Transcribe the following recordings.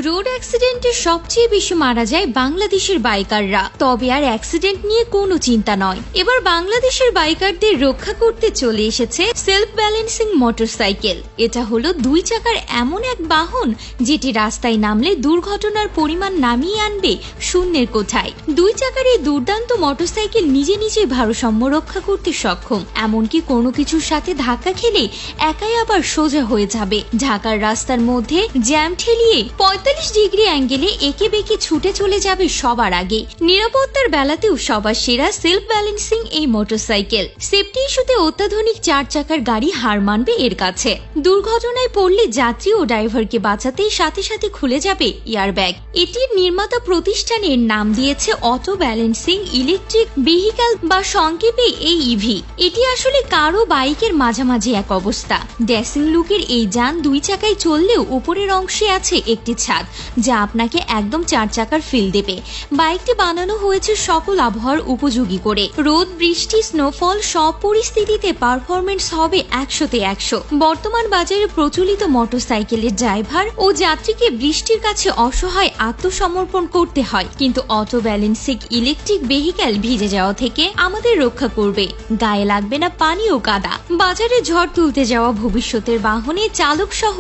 Road অ্যাক্সিডেন্টে সবচেয়ে বেশি মারা যায় বাংলাদেশের বাইকাররা। তবে আর অ্যাক্সিডেন্ট নিয়ে কোনো চিন্তা নয়, এবার বাংলাদেশের বাইকারদের রক্ষা করতে চলে এসেছে সেলফ ব্যালেন্সিং মোটরসাইকেল। এটা হলো দুই চাকার এমন এক বাহন যেটি রাস্তায় নামলে দুর্ঘটনার পরিমাণ নামিয়ে আনবে শূন্যের কোঠায়। দুই চাকার এই দুর্দান্ত মোটরসাইকেল নিজে নিজে ভারসাম্য রক্ষা করতে সক্ষম, এমনকি কোনো কিছুর সাথে ধাক্কা খেলে একাই আবার সোজা হয়ে যাবে। ঢাকার রাস্তার মধ্যে জ্যাম ঠেলিয়ে 45 ডিগ্রি অ্যাঙ্গেলে একে বেঁকে ছুটে চলে যাবে সবার আগে। নিরাপত্তার বেলাতেও সবার সেরা সেলফ ব্যালেন্সিং এই মোটরসাইকেল। সেফটি ইস্যুতে অত্যাধুনিক 4 চাকার গাড়ি হার মানবে এর কাছে। দুর্ঘটনায় পড়লে যাত্রী ও ড্রাইভারকে বাঁচাতে সাথে সাথে খুলে যাবে এয়ারব্যাগ। এটির নির্মাতা প্রতিষ্ঠানের নাম দিয়েছে অটো ব্যালেন্সিং ইলেকট্রিক ভেহিক্যাল বা সংক্ষেপে AEV। এটি আসলে কারো বাইকের মাঝামাঝি এক অবস্থা। ড্যাসিং লুকের এই যান দুই চাকায় চললেও উপরের অংশে আছে একটি ছাদ, যা আপনাকে একদম 4 চাকার ফিল দেবে। বাইকটি বানানো হয়েছে সকল আবহাওয়ার উপযোগী করে। রোদ, বৃষ্টি, স্নোফল সব পরিস্থিতিতে পারফরমেন্স হবে 100-তে 100। বর্তমান বাজারে প্রচলিত মোটরসাইকেলের ড্রাইভার ও যাত্রীকে বৃষ্টির কাছে অসহায় আত্মসমর্পণ করতে হয়, কিন্তু অটো ব্যালেন্সিং ইলেকট্রিক ভেহিক্যাল ভিজে যাওয়া থেকে আমাদের রক্ষা করবে। গায়ে লাগবে না পানি ও কাদা। বাজারে ঝড় তুলতে যাওয়া ভবিষ্যতের বাহনে চালক সহ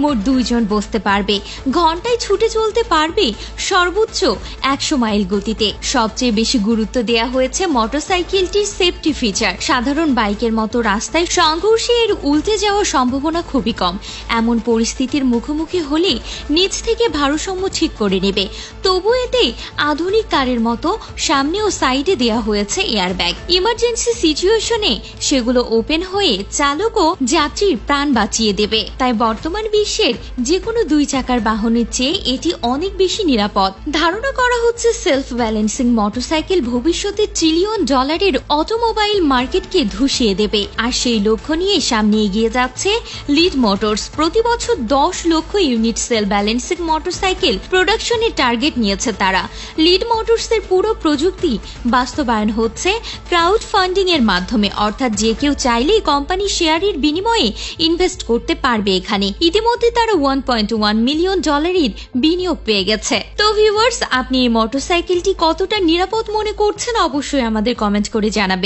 মোট 2 জন বসতে পারবে। ঘন্টায় ছুটে চলতে পারবে সর্বোচ্চ 100 মাইল গতিতে। সবচেয়ে বেশি গুরুত্ব দেওয়া হয়েছে মোটরসাইকেলটির সেফটি ফিচার। সাধারণ বাইকের মতো রাস্তায় সংঘর্ষে এর উল্টে যাওয়ার সম্ভাবনা খুবই কম। এমন পরিস্থিতির মুখোমুখি হলে নিচ থেকে ভারসাম্য ঠিক করে নেবে। তবু এতে আধুনিক কারের মতো সামনে ও সাইডে দেওয়া হয়েছে এয়ারব্যাগ। ইমার্জেন্সি সিচুয়েশনে সেগুলো ওপেন হয়ে চালক ও যাত্রীর প্রাণ বাঁচিয়ে দেবে। তাই বর্তমান বিশ্বের যে কোনো 2 চাকার বাহনের চেয়ে এটি অনেক বেশি নিরাপদ। ধারণা করা হচ্ছে সেলফ ব্যালেন্সিং মোটরসাইকেল ভবিষ্যতে $1 ট্রিলিয়ন অটোমোবাইল মার্কেটকে ধুসিয়ে দেবে। আর সেই লক্ষ্য নিয়ে সামনে এগিয়ে যাচ্ছে লিড মোটরস। প্রতি বছর 10 লক্ষ ইউনিট সেলফ ব্যালেন্সিং মোটরসাইকেল প্রোডাকশনের টার্গেট নিয়েছে তারা। লিড মোটরসের পুরো প্রযুক্তি বাস্তবায়ন হচ্ছে ক্রাউড ফান্ডিং এর মাধ্যমে, অর্থাৎ যে কেউ চাইলেই কোম্পানি শেয়ারের বিনিময়ে ইনভেস্ট করতে পারবে এখানে। ইতিমধ্যে তারা $1.1 মিলিয়ন বিনিয়োগ পেয়ে গেছে। তো ভিউয়ার্স, আপনি এই মোটরসাইকেলটি কতটা নিরাপদ মনে করছেন অবশ্যই আমাদের কমেন্ট করে জানাবেন।